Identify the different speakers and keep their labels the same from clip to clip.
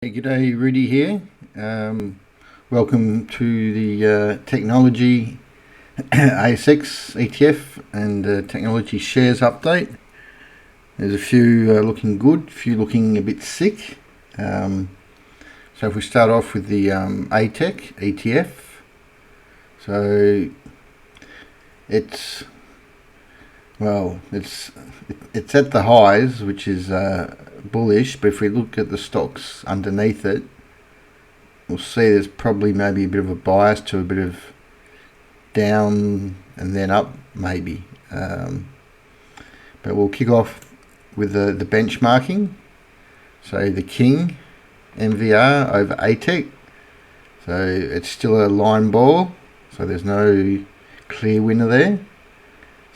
Speaker 1: Hey, g'day, Rudy here. Welcome to the technology ASX ETF and technology shares update. There's a few looking good, a few looking a bit sick. So if we start off with the ATEC ETF, so it's at the highs, which is bullish, but if we look at the stocks underneath it, we'll see there's probably maybe a bit of a bias to a bit of down and then up maybe. But we'll kick off with the benchmarking. So the King MVR over ATEC. So it's still a line ball, so there's no clear winner there.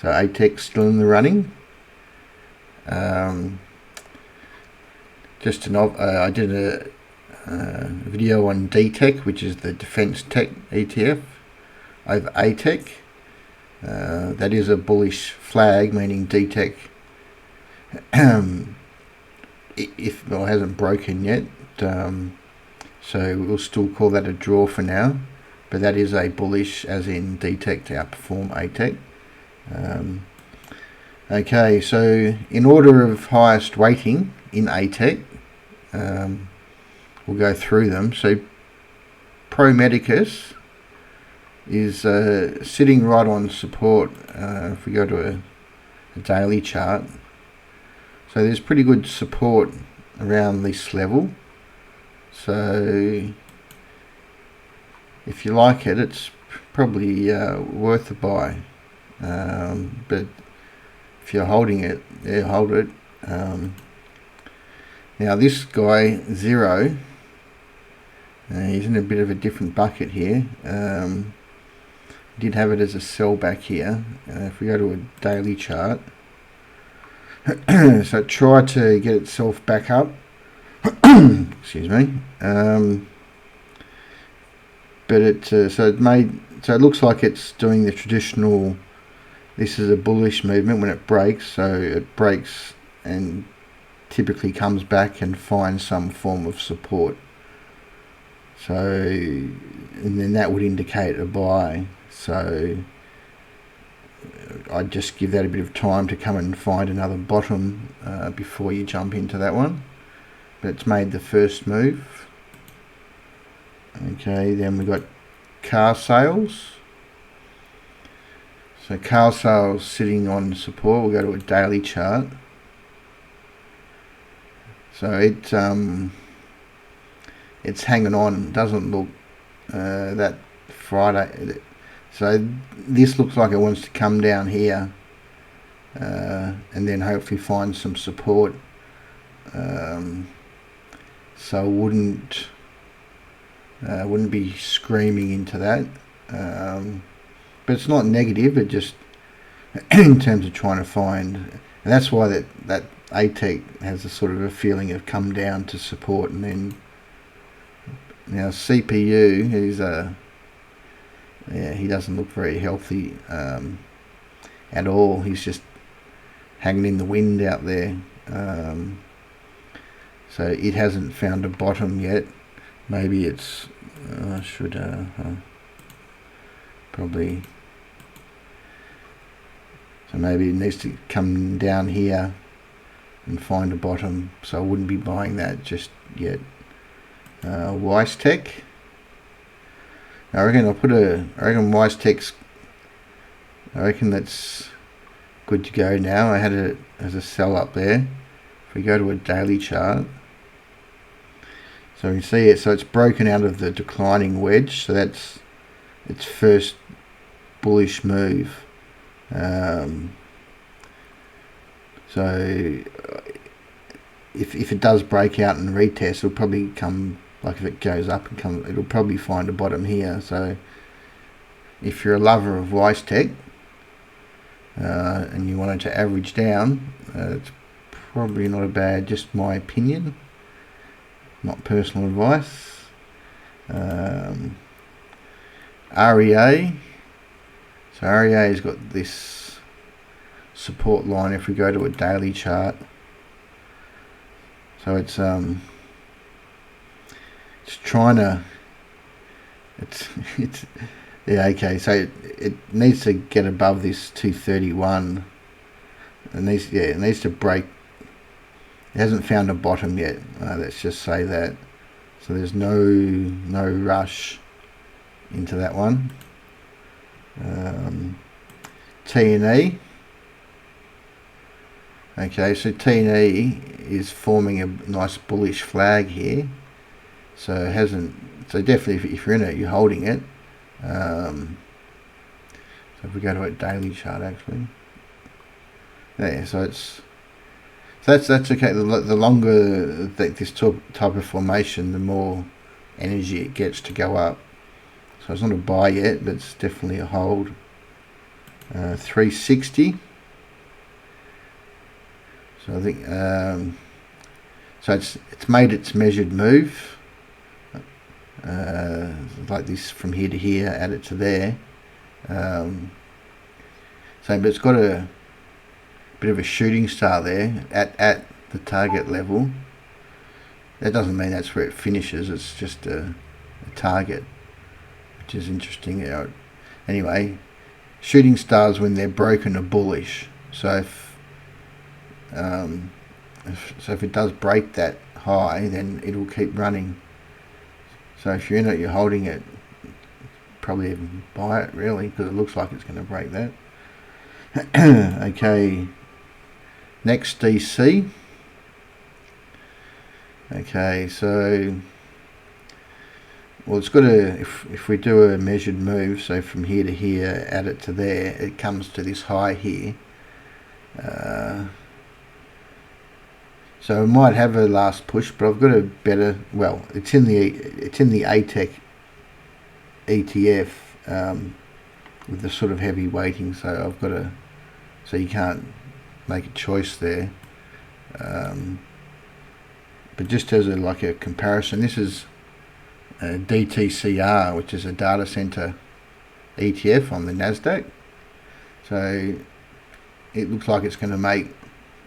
Speaker 1: So ATEC's still in the running. I did a video on DTEC, which is the Defence Tech ETF, over ATEC. That is a bullish flag, meaning DTEC, hasn't broken yet. So we'll still call that a draw for now, but that is a bullish, as in DTEC to outperform ATEC. Okay, so in order of highest weighting in ATEC, we'll go through them. So Pro Medicus is sitting right on support. If we go to a daily chart, so there's pretty good support around this level. So if you like it, it's probably worth a buy. But if you're holding it, hold it. Now this guy, Zero, he's in a bit of a different bucket here. Did have it as a sell back here. If we go to a daily chart, so try to get itself back up. Excuse me. But it it looks like it's doing the traditional. This is a bullish movement when it breaks, so it breaks and typically comes back and finds some form of support. So, and then that would indicate a buy. So I'd just give that a bit of time to come and find another bottom before you jump into that one. But it's made the first move. Okay, then we've got car sales. So car sales sitting on support. We'll go to a daily chart. So it's hanging on. Doesn't look that Friday. So this looks like it wants to come down here and then hopefully find some support. So wouldn't be screaming into that. But it's not negative, but just in terms of trying to find, and that's why that ATEC has a sort of a feeling of come down to support, and then now CPU, he doesn't look very healthy at all. He's just hanging in the wind out there. So it hasn't found a bottom yet. Maybe it's probably. So maybe it needs to come down here and find a bottom. So I wouldn't be buying that just yet. WiseTech. I reckon WiseTech's. I reckon that's good to go now. I had it as a sell up there. If we go to a daily chart, so we can see it. So it's broken out of the declining wedge. So that's its first bullish move. So if it does break out and retest, it'll probably come, like if it goes up and come, it'll probably find a bottom here. So if you're a lover of WiseTech and you wanted to average down, it's probably not a bad, just my opinion, not personal advice. REA. So REA has got this support line. If we go to a daily chart, so it's it's trying to, it's yeah, okay, so it needs to get above this 231. It needs to break. It hasn't found a bottom yet. Let's just say that. So there's no rush into that one. T&E. Okay, so T&E is forming a nice bullish flag here. So it hasn't. So definitely, if you're in it, you're holding it. So if we go to a daily chart, actually, yeah. So that's okay. The longer this type of formation, the more energy it gets to go up. So it's not a buy yet, but it's definitely a hold. 360. So I think so it's made its measured move. Like this from here to here, add it to there. So, but it's got a bit of a shooting star there at the target level. That doesn't mean that's where it finishes. It's just a target, which is interesting. Anyway, shooting stars when they're broken are bullish. So if it does break that high, then it'll keep running. So if you're in it, you're holding it, probably even buy it really, because it looks like it's going to break that. Okay, next DC. Okay, so well, it's got to, if we do a measured move, so from here to here, add it to there, it comes to this high here. So it might have a last push, but I've got a better. Well, it's in the ATEC ETF with the sort of heavy weighting. So I've got a. So you can't make a choice there. But just as a comparison, this is a DTCR, which is a data center ETF on the Nasdaq. So it looks like it's going to make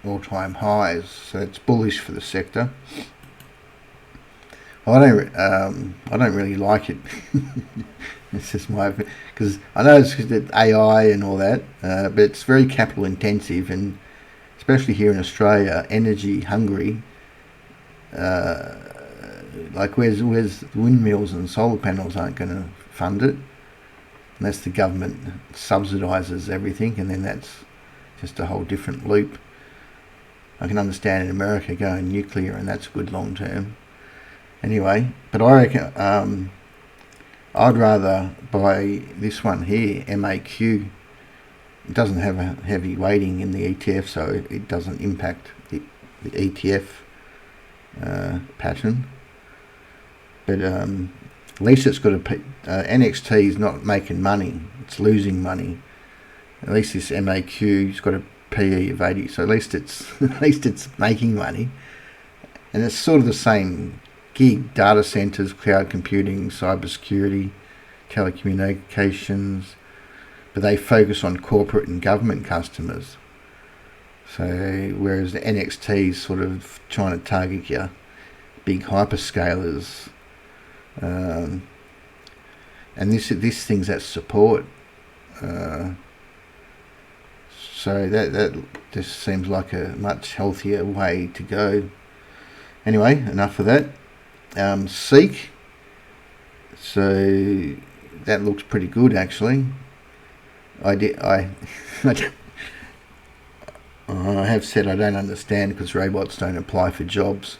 Speaker 1: all-time highs, so it's bullish for the sector. I don't really like it. It's just my, because I know it's AI and all that, but it's very capital intensive, and especially here in Australia, energy hungry. Like where's windmills and solar panels aren't going to fund it unless the government subsidises everything, and then that's just a whole different loop. I can understand in America going nuclear, and that's good long term. Anyway, but I reckon I'd rather buy this one here, MAQ. It doesn't have a heavy weighting in the ETF, so it doesn't impact the ETF pattern. But at least it's got NXT is not making money; it's losing money. At least this MAQ's got a PE of 80, so at least it's making money, and it's sort of the same gig: data centers, cloud computing, cybersecurity, telecommunications, but they focus on corporate and government customers. So whereas the NXT is sort of trying to target your big hyperscalers, and this thing's at support. So that just seems like a much healthier way to go. Anyway, enough of that. Seek. So that looks pretty good actually. I have said I don't understand because robots don't apply for jobs.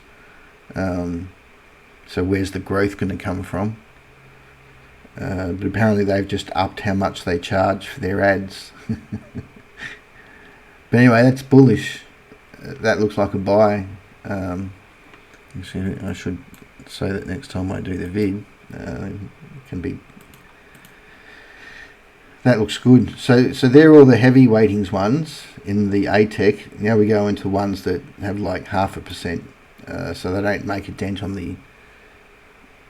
Speaker 1: So where's the growth going to come from? But apparently they've just upped how much they charge for their ads. But anyway, that's bullish. That looks like a buy. Actually, I should say that next time I do the vid. Can be. That looks good. So they're all the heavy weightings ones in the ATEC. Now we go into ones that have like 0.5%, so they don't make a dent on the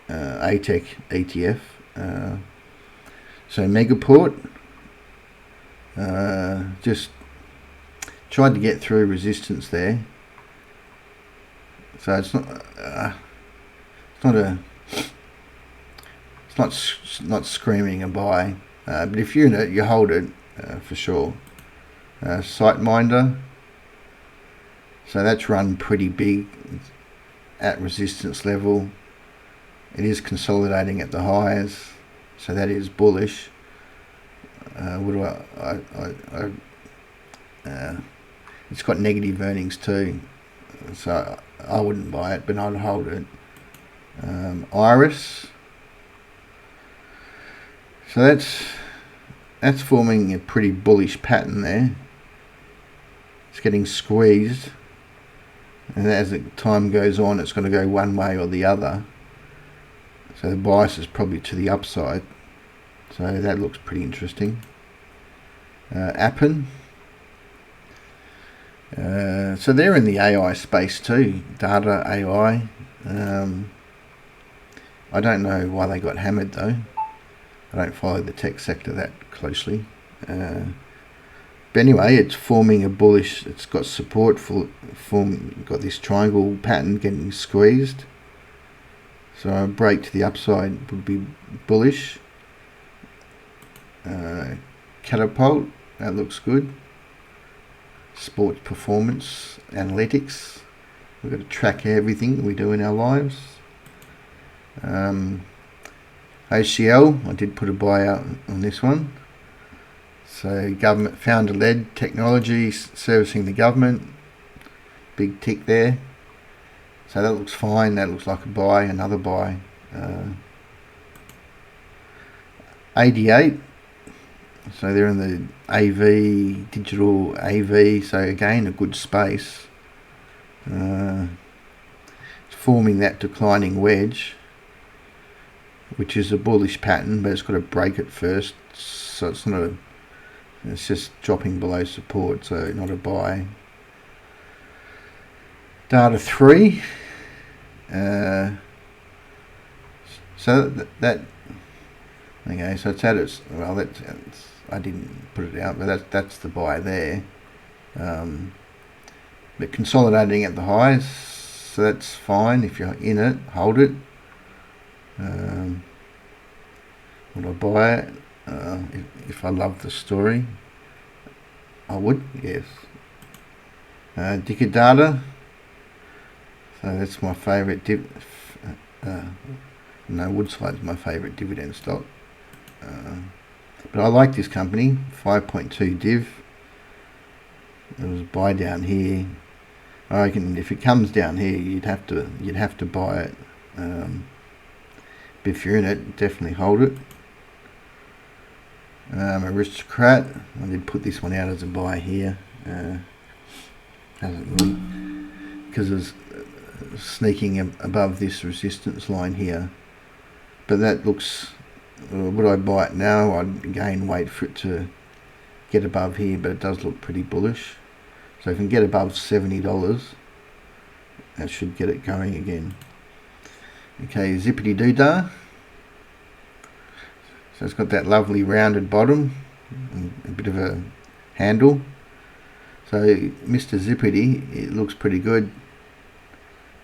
Speaker 1: ATEC ETF. So Megaport just tried to get through resistance there. So it's not a it's not screaming a buy, but if you're in it, you hold it for sure. SiteMinder, so that's run pretty big at resistance level. It is consolidating at the highs, so that is bullish. It's got negative earnings too, so I wouldn't buy it, but I'd hold it. Iris, so that's forming a pretty bullish pattern there. It's getting squeezed, and as the time goes on, it's going to go one way or the other. So the bias is probably to the upside. So that looks pretty interesting. Appen. So they're in the AI space too. Data AI. I don't know why they got hammered though. I don't follow the tech sector that closely. But anyway, it's forming a bullish. It's got support got this triangle pattern getting squeezed. So a break to the upside would be bullish. Catapult, that looks good. Sports performance analytics. We've got to track everything we do in our lives. ACL, I did put a buy out on this one. So government founder-led technology servicing the government. Big tick there. So that looks fine. That looks like a buy. Another buy. 88. So they're in the AV, digital AV. So again, a good space. It's forming that declining wedge, which is a bullish pattern, but it's got to break it first. So it's not a. It's just dropping below support, so not a buy. Data 3. So that okay. So it's at its I didn't put it out, but that's the buy there. But consolidating at the highs, so that's fine. If you're in it, hold it. Would I buy it? If I love the story, I would, yes. Dicker Data, so that's my favourite Woodside's my favourite dividend stock, but I like this company. 5.2 div. It was buy down here. I reckon if it comes down here, you'd have to buy it. But if you're in it, definitely hold it. Aristocrat, I did put this one out as a buy here. Hasn't really, because it's sneaking above this resistance line here. But that looks. Would I buy it now? I'd again wait for it to get above here, but it does look pretty bullish. So if we can get above $70, that should get it going again. Okay, Zippity Doodah. So it's got that lovely rounded bottom and a bit of a handle. So Mr. Zippity, it looks pretty good.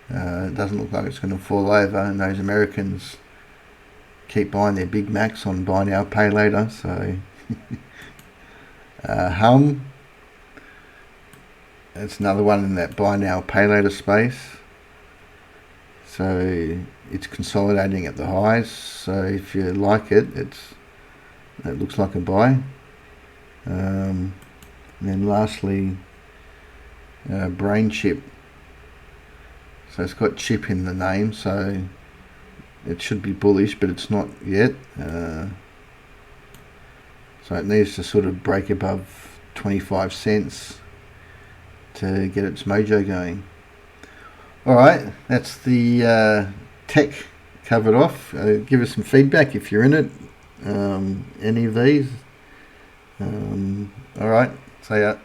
Speaker 1: It doesn't look like it's going to fall over, and those Americans keep buying their Big Macs on buy now, pay later. So Hum, that's another one in that buy now, pay later space. So it's consolidating at the highs. So if you like it, it looks like a buy. And then lastly, Brain Chip. So it's got chip in the name, so it should be bullish, but it's not yet. So it needs to sort of break above 25 cents to get its mojo going. Alright, that's the tech covered off. Give us some feedback if you're in it. Any of these. Alright, see ya.